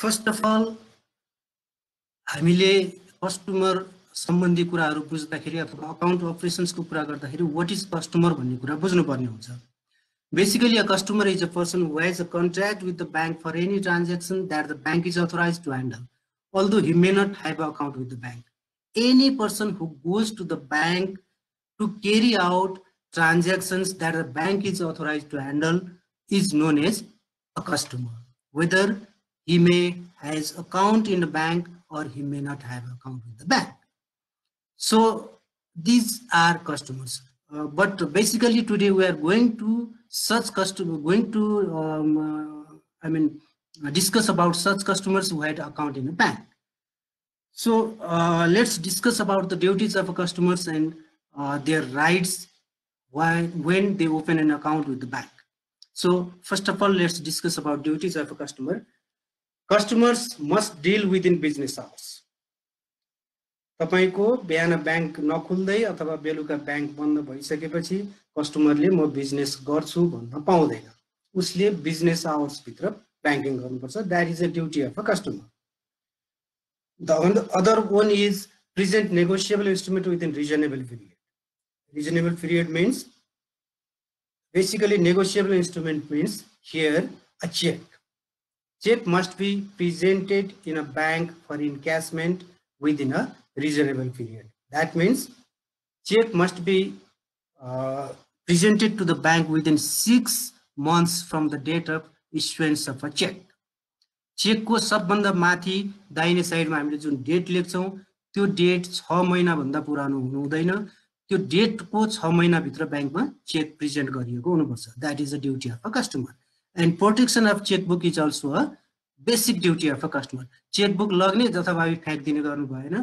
First of all हामीले customer सम्बन्धी कुराहरू बुझ्दाखेरि अथवा अकाउन्ट अपरेसन्सको कुरा गर्दाखेरि व्हाट इज कस्टमर भन्ने कुरा बुझ्नुपर्ने हुन्छ। Basically, a customer is a person who has a contract with the bank for any transaction that the bank is authorized to handle, although he may not have an account with the bank. Any person who goes to the bank to carry out transactions that the bank is authorized to handle is known as a customer, whether he may has account in the bank or he may not have an account with the bank. So these are customers. But basically today we are going to discuss about such customers who had account in a bank. So let's discuss about the duties of a customers and their rights when they open an account with the bank. So first of all, let's discuss about duties of a customer. Customers must deal within business hours. तपाईको बिहान bank नखुल्दै अथवा बेलुका bank बन्द भइसकेपछि कस्टमरले म business गर्छु भन्न पाउँदैन। उसले बिजनेस आवर्स भित्र बैंकिङ गर्नुपर्छ। That is a duty of a customer. The other one is present negotiable instrument within reasonable period. Reasonable period means basically negotiable instrument means here a check. Check must be presented in a bank for encashment within a reasonable period. That means check must be presented to the bank within 6 months from the date of issuance of a check. Check को सबभन्दा माथि दाहिने साइडमा हामीले जुन date लेख्छौं त्यो date 6 महिना भन्दा पुरानो हुनु हुँदैन। त्यो डेट को 6 महिना भित्र बैंकमा चेक प्रेजेन्ट गरिएको हुनुपर्छ। That is a duty of a customer and protection of cheque book is also a basic duty of a customer. Cheque book लग्ने जथाभावी फ्याँक्दिने गर्नु भएन।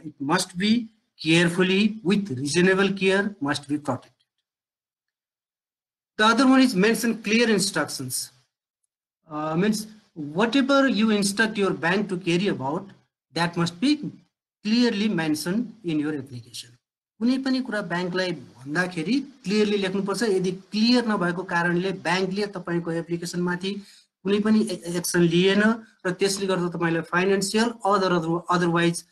It must be carefully with reasonable care must be protected. The other one is mention clear instructions. Means whatever you instruct your bank to carry about, that must be clearly mentioned in your application. कुनै पनि कुरा बैंकलाई भन्दाखेरि clearly लेख्नुपर्छ। यदि clear नभएको कारणले बैंकले तपाईको एप्लिकेसन माथि कुनै पनि एक्सन लिएन र त्यसले गर्दा तपाईलाई फाइनान्शियल अदरवाइज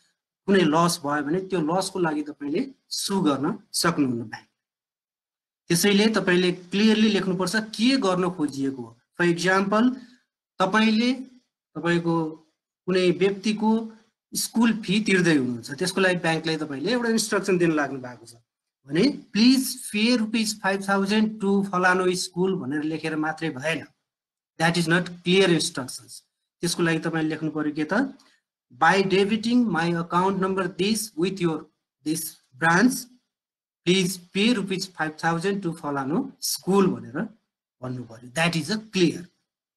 कुनै लस भयो भने त्यो लसको लागि तपाईले सु गर्न सक्नुहुन्न बैंक। त्यसैले तपाईले क्लियरली लेख्नुपर्छ के गर्न खोजिएको हो। फर एक्जाम्पल तपाईले तपाईको कुनै व्यक्तिको स्कुल फी तिर्दै हुनुहुन्छ, त्यसको लागि बैंकले तपाईले एउटा इन्स्ट्रक्सन दिन लाग्नु भएको छ भने प्लिज पे ₹5,000 टु फलानो स्कुल भनेर लेखेर मात्रै भएन। That is not clear instructions. त्यसको लागि तपाईले लेख्नु पर्यो के त by debiting my account number this with your this branch please pay ₹5,000 to फलानो स्कुल भनेर भन्नु पर्यो। That is a clear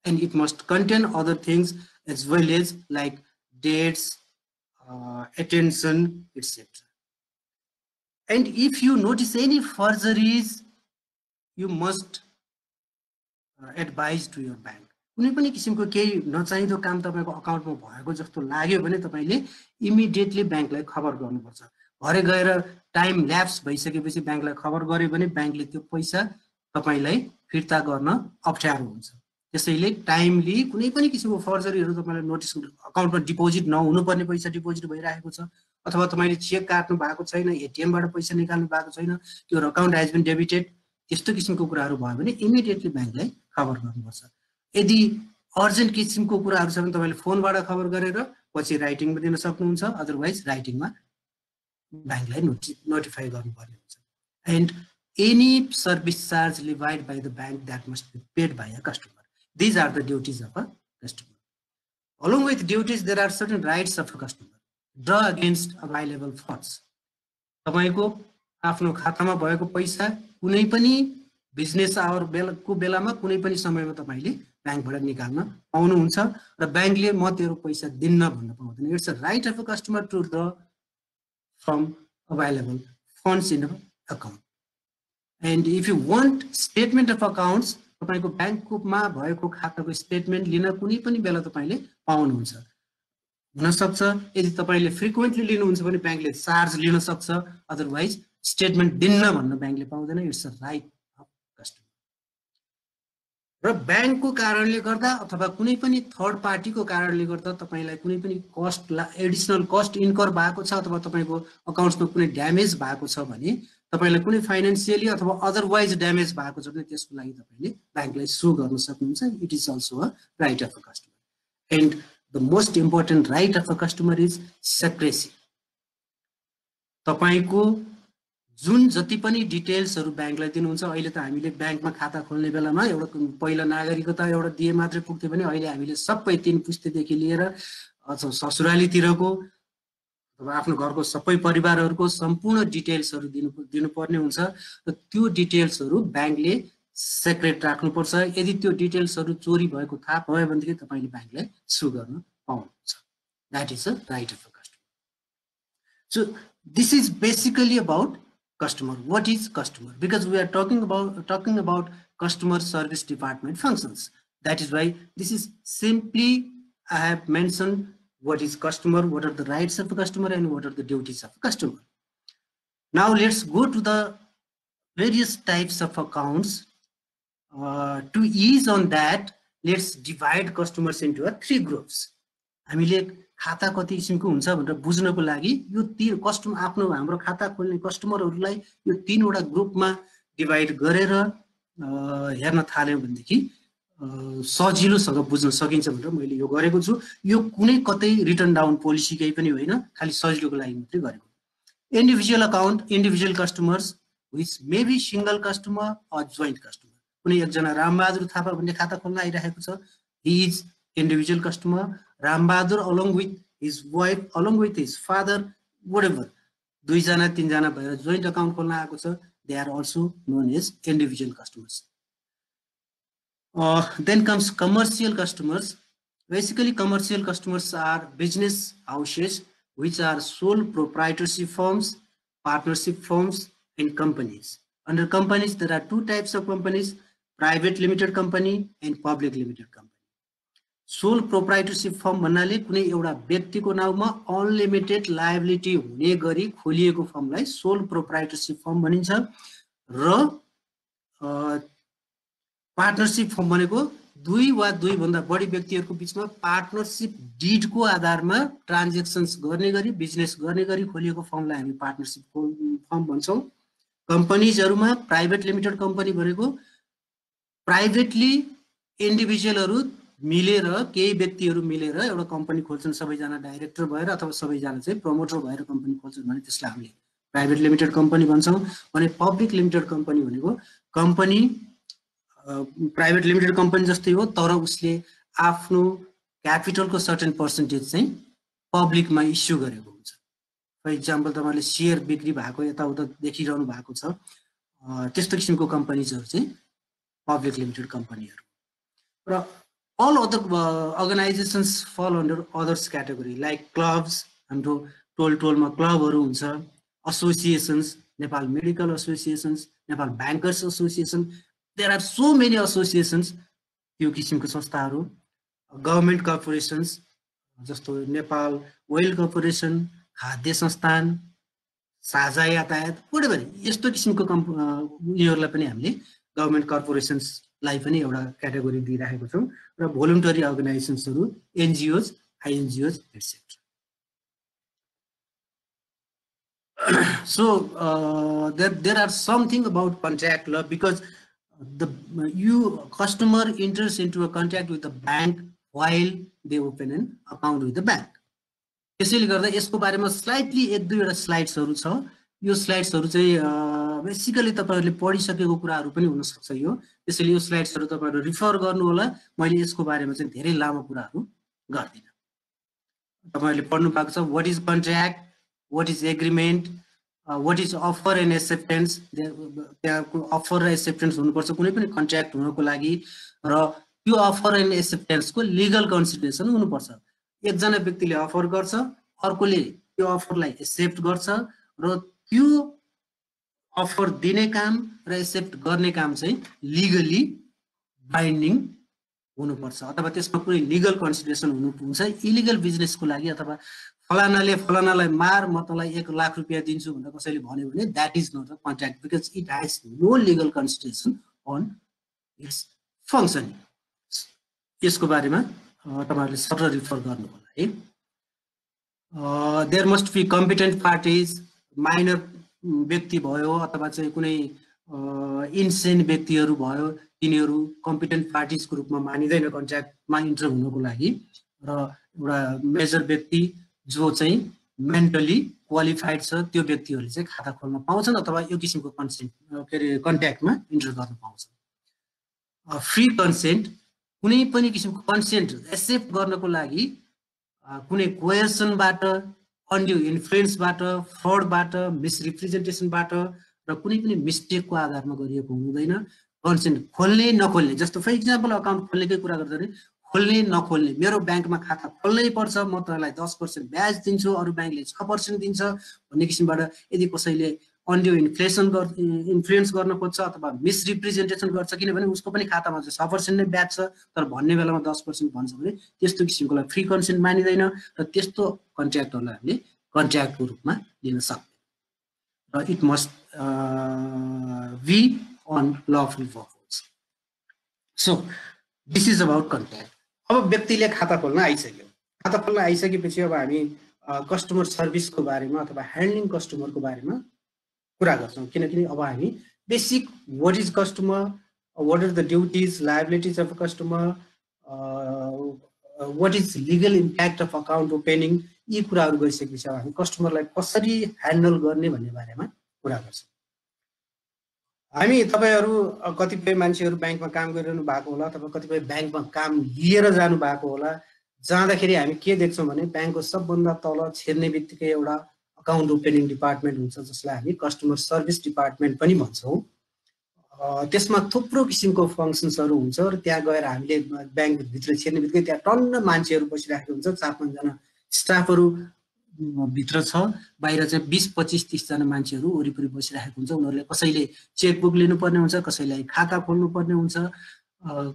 and it must contain other things as well as like dates, attention, etc. And if you notice any forgeries, you must advise to your bank. कुनै पनि किसिमको केही नचाहिँदो काम तपाईको अकाउन्टमा भएको जस्तो लाग्यो भने तपाईले इमिडिएटली बैंकलाई खबर गर्नुपर्छ। भरे गएर टाइम ल्याप्स भइसकेपछि बैंकलाई खबर गर्यो भने बैंकले त्यो पैसा तपाईलाई फिर्ता गर्न अप्ठ्यारो हुन्छ। त्यसैले टाइमली कुनै पनि किसिमको फर्जरीहरु तपाईलाई नोटिस अकाउन्टमा डिपोजिट नहुनु पर्ने पैसा डिपोजिट भइरहेको छ अथवा तपाईले चेक काट्नु भएको छैन, एटीएम बाट पैसा निकाल्नु भएको छैन, यो अकाउन्ट हैज बीन डेबिटेड, त्यस्तो किसिमको कुराहरु भयो भने इमिडिएटली बैंकलाई खबर गर्नुपर्छ। यदि अर्जेन्ट किसिमको कुराहरु छ भने तपाईले फोनबाट खबर गरेर पछि राइटिङमा दिन सक्नुहुन्छ, अदरवाइज राइटिङमा बैंकलाई नोटिफाई गर्नुपर्ने हुन्छ। And any service charge levied by the bank that must be paid by a customer. These are the duties of a customer. Along with duties, there are certain rights of a customer. Draw against available funds. तपाईको आफ्नो खातामा भएको पैसा कुनै पनि business hour को बेलामा कुनै पनि समयमा तपाईले बैंकबाट निकाल्न पाउनुहुन्छ र बैंकले म तेरो पैसा दिन्न भन्न पाउँदैन। It's a right of a customer to draw from available funds in a account. And if you want statement of accounts, तपाईको बैंकमा भएको खाताको स्टेटमेन्ट लिन कुनै पनि बेला तपाईले पाउनुहुन्छ। हुन सक्छ यदि तपाईले फ्रिक्वेन्टली लिनुहुन्छ भने बैंकले चार्ज लिन सक्छ, अदरवाइज स्टेटमेन्ट दिन्न भन्न बैंकले पाउँदैन। It's a right of customer. र ब्याङ्कको कारणले गर्दा अथवा कुनै पनि थर्ड पार्टीको कारणले गर्दा तपाईलाई कुनै पनि कस्ट एडिसनल कस्ट इन्कर भएको छ अथवा तपाईको अकाउन्ट्समा कुनै ड्यामेज भएको छ भने तपाईलाई कुनै फाइनान्शियली अथवा अदरवाइज ड्यामेज भएको छ भने त्यसको लागि तपाईले ब्याङ्कलाई सु गर्न सक्नुहुन्छ it is also a right of a customer and the most important right of a customer is secrecy तपाईको जुन जति पनि डिटेल्सहरु ब्याङ्कलाई दिनुहुन्छ अहिले त हामीले ब्याङ्कमा खाता खोल्ने बेलामा एउटा पहिला नागरिकता एउटा दिए मात्रै पुग्थ्यो भने अहिले हामीले सबै 3 पुस्तेदेखि लिएर ससुरालीतिरको अथवा आफ्नो घरको सबै परिवारहरुको सम्पूर्ण डिटेल्सहरु दिनुपर्ने हुन्छ र त्यो डिटेल्सहरु ब्याङ्कले सेक्रेट राख्नुपर्छ यदि त्यो डिटेल्सहरु चोरी भएको थाहा भयो भनेदेखि तपाईले ब्याङ्कलाई सु गर्न पाउनुहुन्छ that is a right of a customer so this is basically about customer. What is customer? Because we are talking about customer service department functions. That is why this is simply I have mentioned what is customer, what are the rights of a customer, and what are the duties of a customer. Now let's go to the various types of accounts. To ease on that, let's divide customers into 3 groups. हामीले खाता कति किसिमको हुन्छ भनेर बुझ्नको लागि यो 3 customer आफ्नो हाम्रो खाता खोल्ने कस्टमरहरुलाई यो 3 वटा ग्रुपमा डिवाइड गरेर हेर्न थाल्यौ भनेदेखि सजिलोसँग बुझ्न सकिन्छ भनेर मैले यो गरेको छु यो कुनै कतै रिटर्न डाउन पोलिसी केही पनि होइन खाली सजिलोको लागि मात्रै गरेको individual account individual customers which may be single customer or joint customer कुनै एकजना रामबहादुर थापा भन्ने खाता खोल्न आइरहेको छ he is individual customer Rambhadur along with his wife along with his father whatever 2 जना 3 जना भएर joint account खोल्न आएको छ they are also known as individual customers then comes commercial customers basically commercial customers are business houses which are sole proprietorship firms partnership firms and companies under companies there are 2 types of companies private limited company and public limited company sole proprietorship firm भन्नाले कुनै एउटा व्यक्तिको नाममा unlimited liability हुने गरी खोलिएको फर्मलाई sole proprietorship form भनिन्छ र पार्टनरशिप फर्म भनेको 2 वा 2 भन्दा बढी व्यक्तिहरुको बीचमा पार्टनरशिप डीडको आधारमा ट्रान्ज्याक्सन्स गर्ने गरी बिजनेस गर्ने गरी खोलिएको फर्मलाई हामी पार्टनरशिप फर्म भन्छौं कम्पनीजहरुमा प्राइभेट लिमिटेड कम्पनी भनेको प्राइभेटली इन्डिभिजुअलहरु मिलेर केही व्यक्तिहरु मिलेर एउटा कम्पनी खोल्छन् सबैजना डाइरेक्टर भएर अथवा सबैजना चाहिँ प्रमोटर भएर कम्पनी खोल्छन् भने त्यसलाई हामीले प्राइभेट लिमिटेड कम्पनी भन्छौं भने पब्लिक लिमिटेड कम्पनी भनेको कम्पनी प्राइभेट लिमिटेड कम्पनी जस्तै हो तर उसले आफ्नो क्यापिटलको सर्टेन पर्सेन्टेज चाहिँ पब्लिकमा इस्यु गरेको हुन्छ फर एक्जाम्पल तपाईले शेयर बिक्री भएको यताउता देखिरहनु भएको छ त्यस्तो किसिमको कम्पनीजहरु चाहिँ पब्लिक लिमिटेड कम्पनीहरु र all other organizations fall under others category like clubs and toll ma club haru huncha associations Nepal Medical Associations Nepal Bankers Association there are so many associations यो किसिमको संस्थाहरु गभर्नमेन्ट कर्पोरेशन्स जस्तो नेपाल ओइल कर्पोरेसन खाद्य संस्थान साझा यातायात whatever यस्तो किसिमको उनीहरुलाई पनि हामीले गभर्नमेन्ट कर्पोरेशन्स लाई पनि एउटा क्याटेगोरी दिइराखेको छौं र भोलुन्टरी अर्गनाइजेसन्सहरु NGOs INGOs etcetera so there are something about contract law because the customer enters into a contract with the bank while they open an account with the bank त्यसैले गर्दा यसको बारेमा स्लाइटली 1-2 वटा स्लाइड्सहरु छ यो स्लाइड्सहरु चाहिँ बेसिकली तपाईहरुले पढिसकेको कुराहरु पनि हुन सक्छ यो त्यसैले यो स्लाइड्सहरु तपाईहरु रिफर गर्नु होला मैले यसको बारेमा चाहिँ धेरै लामो कुराहरु गर्दिन तपाईहरुले पढ्नु भएको छ what is contract what is agreement what is offer and acceptance त्यहाँको अफर र एक्सेप्टेन्स हुनुपर्छ कुनै पनि कन्ट्र्याक्ट हुनको लागि र त्यो अफर एन्ड एक्सेप्टेन्सको लीगल कन्सिडरेसन हुनुपर्छ एकजना व्यक्तिले अफर गर्छ अर्कोले त्यो अफरलाई एक्सेप्ट गर्छ र त्यो अफर दिने काम र एक्सेप्ट गर्ने काम चाहिँ लीगली बाइन्डिङ हुनुपर्छ अथवा त्यसमा कुनै लीगल कन्सिडरेसन हुनुहुन्छ इलिगल बिजनेसको लागि अथवा फलानाले फलानालाई मार म तँलाई 1 लाख रुपैयाँ दिन्छु भनेर कसैले भन्यो भने that is not a contract because it has no legal consideration on its functioning यसको बारेमा तपाईहरुले सरल रिफर गर्नु होला है। There must be competent parties, minor व्यक्ति भयो अथवा चाहिँ कुनै इन्सेन व्यक्तिहरू भयो, तिनीहरू कम्पिटेन्ट पार्टिजको रूपमा मानिँदैन कन्ट्र्याक्टमा इन्टर हुनको लागि, र एउटा मेजर व्यक्ति जो चाहिँ मेन्टली क्वालिफाइड छ त्यो व्यक्तिहरूले चाहिँ खाता खोल्न पाउँछन् अथवा यो किसिमको कन्सेन्ट के अरे कन्ट्याक्टमा इन्टर गर्न पाउँछन्। फ्री कन्सेन्ट, कुनै पनि किसिमको कन्सेन्ट एक्सेप्ट गर्नको लागि कुनै कोएर्सनबाट, अनड्यू इन्फ्लुएन्सबाट, फ्रडबाट, मिसरिप्रेजेन्टेसनबाट र कुनै पनि मिस्टेकको आधारमा गरिएको हुँदैन। कन्सेन्ट खोल्ने नखोल्ने, जस्तो फर इक्जाम्पल अकाउन्ट खोल्नेकै कुरा गर्दा नि खोल्ने नखोल्ने, मेरो ब्याङ्कमा खाता खोल्नै पर्छ, म तपाईँलाई 10% ब्याज दिन्छु, अरू ब्याङ्कले 6% दिन्छ भन्ने किसिमबाट यदि कसैले अनड्यू इन्फ्लुएन्स गर्न खोज्छ अथवा मिसरिप्रेजेन्टेसन गर्छ, किनभने उसको पनि खातामा चाहिँ 6% नै ब्याज छ तर भन्ने बेलामा 10% भन्छ भने त्यस्तो किसिमकोलाई फ्री कन्सेन्ट मानिँदैन र त्यस्तो कन्ट्र्याक्टहरूलाई हामीले कन्ट्र्याक्टको रूपमा लिन सक्दैन र it must be an lawful purpose. So this is about contract. अब व्यक्तिले खाता खोल्न आइसक्यो, खाता खोल्न आइसकेपछि अब हामी कस्टमर सर्भिसको बारेमा अथवा ह्यान्डलिङ कस्टमरको बारेमा कुरा गर्छौँ, किनकि अब हामी basic what is customer, what are the duties liabilities of customer, what is legal impact of account opening, यी कुराहरू गरिसकेपछि हामी कस्टमरलाई कसरी ह्यान्डल गर्ने भन्ने बारेमा कुरा गर्छौँ। हामी तपाईहरु कतिपय मान्छेहरू ब्याङ्कमा काम गरिरहनु भएको होला अथवा कतिपय ब्याङ्कमा काम लिएर जानु भएको होला। जाँदाखेरि हामी के देख्छौँ भने ब्याङ्कको सबभन्दा तल छिर्ने बित्तिकै एउटा अकाउन्ट ओपनिङ डिपार्टमेन्ट हुन्छ जसलाई हामी कस्टमर सर्भिस डिपार्टमेन्ट पनि भन्छौँ। त्यसमा थुप्रो किसिमको फङ्सन्सहरू हुन्छ र त्यहाँ गएर हामीले ब्याङ्कभित्र छिर्ने बित्तिकै त्यहाँ टन्न मान्छेहरू बसिरहेको हुन्छ, 4-5 जना स्टाफहरू भित्र छ, बाहिर चाहिँ 20-25-30 जना मान्छेहरू वरिपरि बसिरहेको हुन्छ। उनीहरूले कसैले चेकबुक लिनुपर्ने हुन्छ, कसैलाई खाता खोल्नुपर्ने हुन्छ,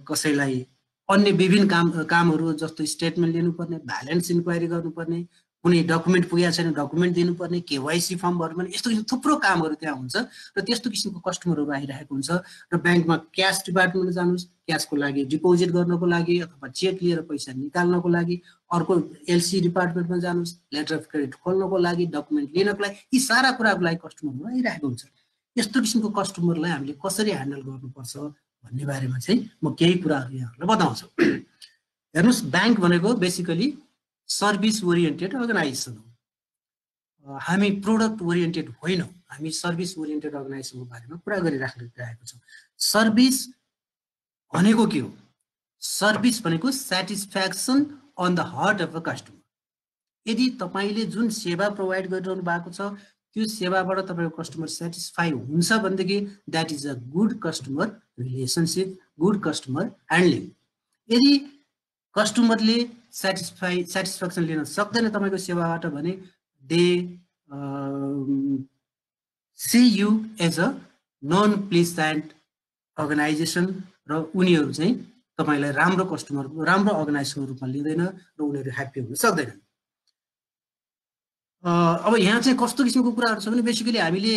कसैलाई अन्य विभिन्न कामहरू जस्तो स्टेटमेन्ट लिनुपर्ने, ब्यालेन्स इन्क्वायरी गर्नुपर्ने, कुनै डकुमेन्ट पुगेको छैन डकुमेन्ट दिनुपर्ने, केवाइसी फर्म भर्नुपर्ने, यस्तो किसिमको थुप्रो कामहरू त्यहाँ हुन्छ र त्यस्तो किसिमको कस्टमरहरू आइरहेको हुन्छ। र ब्याङ्कमा क्यास डिपार्टमेन्टमा जानुहोस्, क्यासको लागि डिपोजिट गर्नको लागि अथवा चेक लिएर पैसा निकाल्नको लागि, अर्को एलसी डिपार्टमेन्टमा जानुहोस्, लेटर अफ क्रेडिट खोल्नको लागि, डकुमेन्ट लिनको लागि, यी सारा कुराको लागि कस्टमरहरू आइरहेको हुन्छ। यस्तो किसिमको कस्टमरलाई हामीले कसरी ह्यान्डल गर्नुपर्छ भन्ने बारेमा चाहिँ म केही कुराहरू यहाँहरूलाई बताउँछु। हेर्नुहोस्, ब्याङ्क भनेको बेसिकली सर्भिस ओरिएन्टेड अर्गनाइजेसन हो। हामी प्रोडक्ट ओरिएन्टेड होइनौँ, हामी सर्भिस ओरिएन्टेड अर्गनाइजेसनको बारेमा कुरा गरिरहेको छौँ। सर्भिस भनेको के हो? सर्भिस भनेको satisfaction on the heart of a customer. यदि तपाईँले जुन सेवा प्रोभाइड गरिरहनु भएको छ त्यो सेवाबाट तपाईँको कस्टमर सेटिस्फाई हुन्छ भनेदेखि that is a good customer relationship, good customer handling. यदि कस्टमरले सेटिस्फ्याक्सन लिन सक्दैन तपाईँको सेवाबाट भने they see you as a non pleasant organisation र उनीहरू चाहिँ तपाईँलाई राम्रो कस्टमर, राम्रो अर्गनाइजेसनको रूपमा लिँदैन र उनीहरू ह्याप्पी हुन सक्दैनन्। अब यहाँ चाहिँ कस्तो किसिमको कुराहरू छ भने बेसिकली हामीले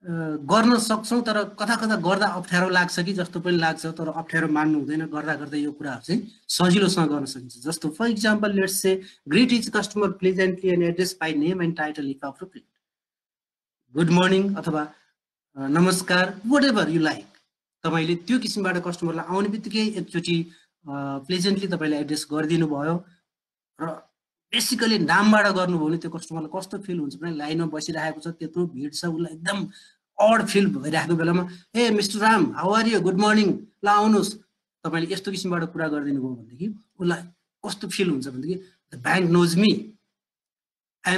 गर्न सक्छौँ तर कता कता गर्दा अप्ठ्यारो लाग्छ कि जस्तो पनि लाग्छ, तर अप्ठ्यारो मान्नु हुँदैन। गर्दा गर्दै यो कुराहरू चाहिँ सजिलोसँग गर्न सकिन्छ। जस्तो for example let's say greet is customer pleasantly and address by name and title if appropriate. Good morning अथवा नमस्कार, वाट एभर यु लाइक, तपाईँले त्यो किसिमबाट कस्टमरलाई आउने बित्तिकै एकचोटि प्लेजेन्टली तपाईँले एड्रेस गरिदिनु भयो र बेसिकली नामबाट गर्नुभयो भने त्यो कस्टमरलाई कस्तो फिल हुन्छ भने लाइनमा बसिरहेको छ, त्यत्रो भिड छ, उसलाई एकदम अड फिल भइरहेको बेलामा ए mister Ram how are you, good morning, ल आउनुहोस्, तपाईँले यस्तो किसिमबाट कुरा गरिदिनु भयो भनेदेखि उसलाई कस्तो फिल हुन्छ भनेदेखि the bank knows me, I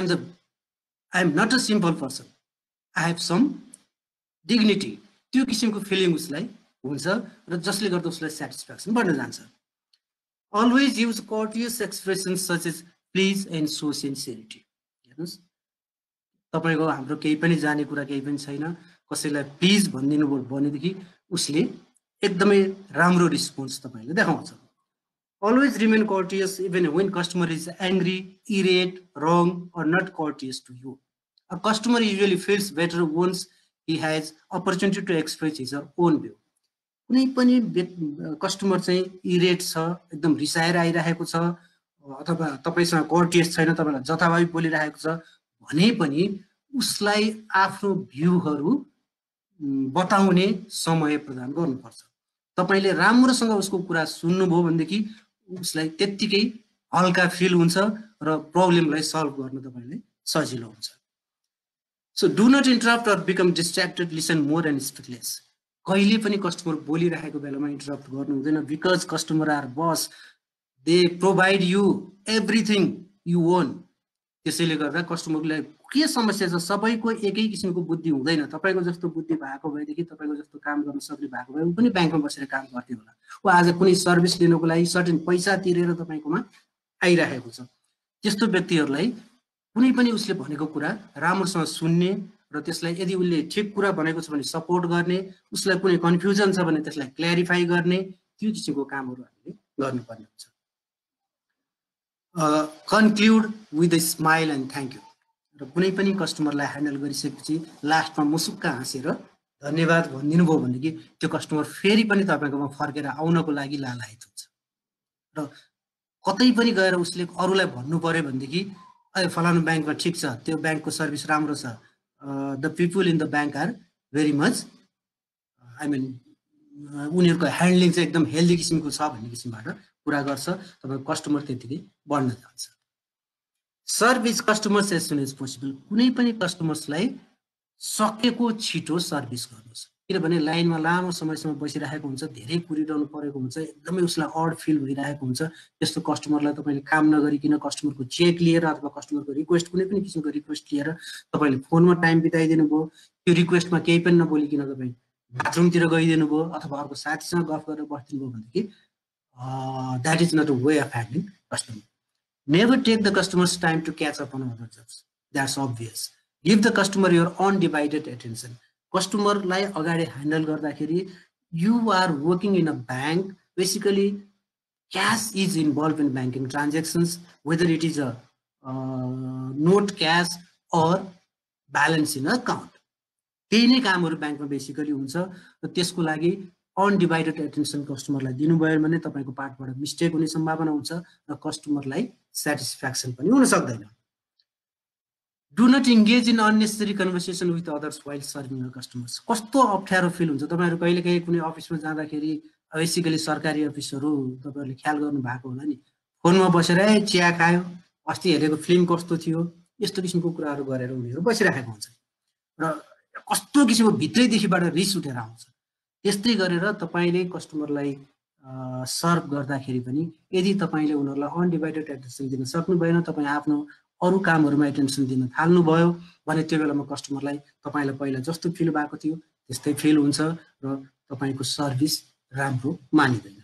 am not a simple person, I have some dignity, त्यो किसिमको फिलिङ उसलाई हुन्छ र जसले गर्दा उसलाई सेटिस्फ्याक्सन बढ्न जान्छ। Always use courteous expressions such as please and so sincerity. हेर्नुहोस्, तपाईँको हाम्रो केही पनि जाने कुरा केही पनि छैन, कसैलाई प्लिज भनिदिनु भयो भनेदेखि उसले एकदमै राम्रो रिस्पोन्स तपाईँले देखाउँछ। Always remain courteous even when customer is angry, irate, wrong or not courteous to you. A customer usually feels better once he has opportunity to express his own view. कुनै पनि कस्टमर चाहिँ इरेट छ, एकदम रिसाएर आइरहेको छ, अथवा तपाईसँग कोर्टियस छैन, तपाईलाई जथाभावी बोलिरहेको छ भने पनि उसलाई आफ्नो भ्यूहरू बताउने समय प्रदान गर्नुपर्छ। तपाईले राम्रोसँग उसको कुरा सुन्नुभयो भनेदेखि उसलाई त्यत्तिकै हल्का फिल हुन्छ र प्रब्लमलाई सल्भ गर्न तपाईलाई सजिलो हुन्छ। So do not interrupt or become distracted, listen more and speak less. कहिले पनि कस्टमर बोलिरहेको बेलामा इन्टरप्ट गर्नु हुँदैन, because customer are boss, they provide you everything you want. त्यसैले गर्दा कस्टमरलाई के समस्या छ, सबैको एकै किसिमको बुद्धि हुँदैन। तपाईको जस्तो बुद्धि भएको भएदेखि, तपाईको जस्तो काम गर्न सक्ने भएको भए ऊ पनि ब्याङ्कमा बसेर काम गर्थ्यो होला। ऊ आज कुनै सर्भिस लिनको लागि सर्टेन पैसा तिरेर तपाईकोमा आइरहेको छ। त्यस्तो व्यक्तिहरूलाई कुनै पनि उसले भनेको कुरा राम्रोसँग सुन्ने र त्यसलाई यदि उसले ठिक कुरा भनेको छ भने सपोर्ट गर्ने, उसलाई कुनै कन्फ्युजन छ भने त्यसलाई क्ल्यारिफाई गर्ने, त्यो किसिमको कामहरू हामीले गर्नुपर्ने हुन्छ। Conclude with a smile and thank you. र कुनै पनि कस्टमरलाई ह्यान्डल गरिसकेपछि लास्टमा मुसुक्क हाँसेर धन्यवाद भनिदिनु भयो भनेदेखि त्यो कस्टमर फेरि पनि तपाईँकोमा फर्केर आउनको लागि लालायत हुन्छ। र कतै पनि गएर उसले अरूलाई भन्नु पर्यो भनेदेखि फलानु ब्याङ्कमा ठिक छ, त्यो ब्याङ्कको सर्भिस राम्रो छ, the people in the bank are very much, I mean उनीहरूको ह्यान्डलिङ चाहिँ एकदम हेल्दी किसिमको छ भन्ने किसिमबाट कुरा गर्छ। तपाईँको कस्टमर त्यतिकै बढ्न जान्छ। Service customers as soon as possible. कुनै पनि कस्टमर्सलाई सकेको छिटो सर्भिस गर्नुहोस्, किनभने लाइनमा लामो समयसम्म बसिरहेको हुन्छ, धेरै कुरिरहनु परेको हुन्छ, एकदमै उसलाई अड फिल भइरहेको हुन्छ। त्यस्तो कस्टमरलाई तपाईँले काम नगरिकन कस्टमरको चेक लिएर अथवा कस्टमरको रिक्वेस्ट, कुनै पनि किसिमको रिक्वेस्ट लिएर तपाईँले फोनमा टाइम बिताइदिनु भयो, त्यो रिक्वेस्टमा केही पनि नबोलिकन तपाईँ बाथरुमतिर गइदिनु भयो अथवा अर्को साथीसँग गफ गरेर बस्दिनु भयो भनेदेखि that is not a way of handling customer. Never take the customer's time to catch up on other jobs. That's obvious. Give the customer your undivided attention. Customer लाई अगाडि ह्यान्डल गर्दाखेरि you are working in a bank. Basically, cash is involved in banking transactions, whether it is a note cash or balance in account. त्यही नै कामहरू ब्याङ्कमा basically हुन्छ र त्यसको लागि अनडिभाइडेड एटेन्सन कस्टमरलाई दिनुभयो भने तपाईँको पार्टबाट मिस्टेक हुने सम्भावना हुन्छ र कस्टमरलाई सेटिस्फ्याक्सन पनि हुन सक्दैन। Do not engage in unnecessary conversation with others while serving your customers. कस्तो अप्ठ्यारो फिल हुन्छ तपाईँहरू कहिलेकाहीँ कुनै अफिसमा जाँदाखेरि, बेसिकली सरकारी अफिसहरू तपाईँहरूले ख्याल गर्नु भएको होला नि, फोनमा बसेर चिया खायो, अस्ति हेरेको फिल्म कस्तो थियो, यस्तो किसिमको कुराहरू गरेर उनीहरू बसिरहेको हुन्छ र कस्तो किसिमको भित्रैदेखिबाट रिस उठेर आउँछ। त्यस्तै गरेर तपाईँले कस्टमरलाई सर्भ गर्दाखेरि पनि यदि तपाईँले उनीहरूलाई अनडिभाइडेड एटेन्सन दिन सक्नु भएन, तपाईँ आफ्नो अरू कामहरूमा एटेन्सन दिन थाल्नुभयो भने त्यो बेलामा कस्टमरलाई तपाईँलाई पहिला जस्तो फिल भएको थियो त्यस्तै फिल हुन्छ र तपाईँको सर्भिस राम्रो मानिँदैन।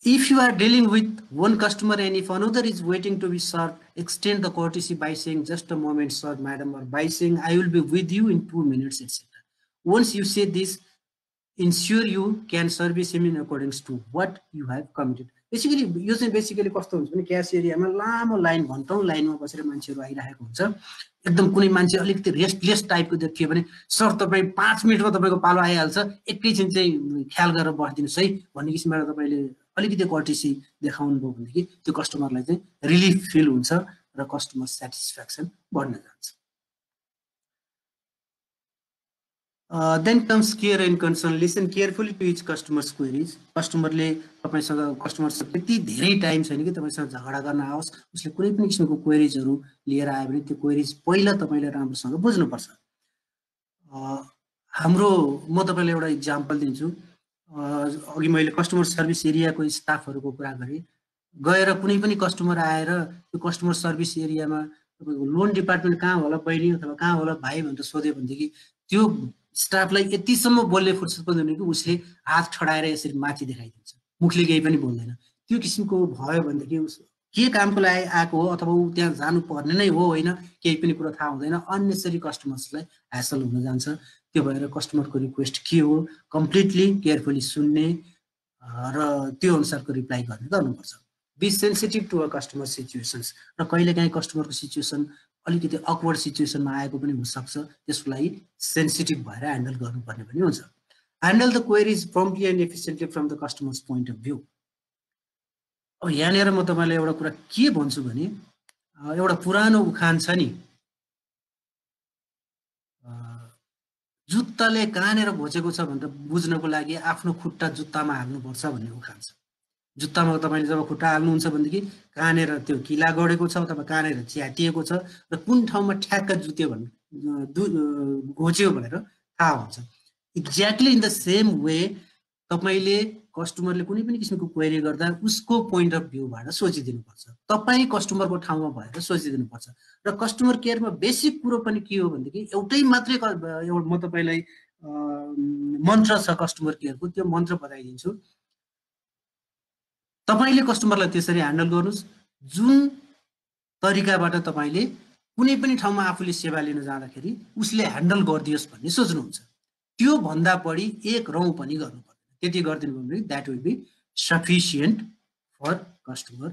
If you are dealing with one customer and if another is waiting to be served, extend the courtesy by saying just a moment, sir, madam, or by saying I will be with you in 2 minutes, etc. Once you say this, ensure you can service him in accordance to what you have committed. Basically, यो चाहिँ basically कस्तो हुन्छ भने cash एरियामा लामो line, घन्टौँ लाइनमा बसेर मान्छेहरू आइरहेको हुन्छ। एकदम कुनै मान्छे अलिकति रेस्टलेस टाइपको देखियो भने सर तपाईँ 5 मिनटमा तपाईँको पालो आइहाल्छ, एकैछिन चाहिँ ख्याल गरेर बसिदिनुहोस् है भन्ने किसिमबाट तपाईँले अलिकति कर्टेसी देखाउनु भयो भनेदेखि त्यो कस्टमरलाई चाहिँ रिलिफ फिल हुन्छ र कस्टमर सेटिस्फ्याक्सन बढ्न जान्छ। Then comes care and concern. Listen carefully to each customer's queries. कस्टमरले तपाईसँग कस्टमरसँग त्यति धेरै टाइम छैन कि तपाईसँग झगडा गर्न आओस्, उसले कुनै पनि किसिमको क्वेरीजहरू लिएर आयो भने त्यो क्वेरीज पहिला तपाईले राम्रोसँग बुझ्नुपर्छ। हाम्रो म तपाईलाई एउटा इक्जाम्पल दिन्छु। अघि मैले कस्टमर सर्भिस एरियाको स्टाफहरूको कुरा गरेँ। गएर कुनै पनि कस्टमर आएर त्यो कस्टमर सर्भिस एरियामा तपाईको लोन डिपार्टमेन्ट कहाँ होला बहिनी अथवा कहाँ होला भाइ भनेर सोध्यो भनेदेखि त्यो स्टाफलाई यतिसम्म बोल्ने फुर्सद पनि हुँदैन कि उसले हात ठडाएर यसरी माथि देखाइदिन्छ, मुखले केही पनि बोल्दैन। त्यो किसिमको भयो भनेदेखि उस के कामको लागि आएको हो अथवा ऊ त्यहाँ जानु पर्ने नै हो होइन, केही पनि कुरा थाहा हुँदैन, अननेसेसरी कस्टमर्सलाई ह्यासल हुन जान्छ। त्यो भएर कस्टमरको रिक्वेस्ट के हो कम्प्लिटली केयरफुली सुन्ने र त्यो अनुसारको रिप्लाई गर्नुपर्छ। Be sensitive to a customer situations. र कहिलेकाहीँ कस्टमरको सिचुएसन अलिकति अकवर्ड सिचुएसनमा आएको पनि हुनसक्छ, त्यसको लागि सेन्सिटिभ भएर ह्यान्डल गर्नुपर्ने पनि हुन्छ। Handle the queries promptly and efficiently from the customers point of view. अब यहाँनिर म तपाईँलाई एउटा कुरा के भन्छु भने एउटा पुरानो उखान छ नि, जुत्ताले कहाँनिर घोचेको छ भनेर बुझ्नको लागि आफ्नो खुट्टा जुत्तामा हाल्नुपर्छ भन्ने उखान छ। जुत्तामा तपाईँले जब खुट्टा हाल्नुहुन्छ भनेदेखि कहाँनिर त्यो किला गढेको छ अथवा कहाँनिर च्यातिएको छ र कुन ठाउँमा ठ्याक्क जुत्यो भने घोच्यो भनेर थाहा हुन्छ। Exactly in the same way तपाईँले कस्टमरले कुनै पनि किसिमको क्वेरी गर्दा उसको पोइन्ट अफ भ्यूबाट सोचिदिनुपर्छ। तपाईँ कस्टमरको ठाउँमा भएर सोचिदिनुपर्छ। र कस्टमर केयरमा बेसिक कुरो पनि के हो भनेदेखि एउटै मात्रै म तपाईँलाई मन्त्र छ कस्टमर केयरको, त्यो मन्त्र बताइदिन्छु। तपाईँले कस्टमरलाई त्यसरी ह्यान्डल गर्नुहोस् जुन तरिकाबाट तपाईँले कुनै पनि ठाउँमा आफूले सेवा लिन जाँदाखेरि उसले ह्यान्डल गरिदियोस् भन्ने सोच्नुहुन्छ। त्यो भन्दा बढी एक रौँ पनि गर्नु पर्दैन। त्यति गरिदिनु भयो भने that will be sufficient for customer.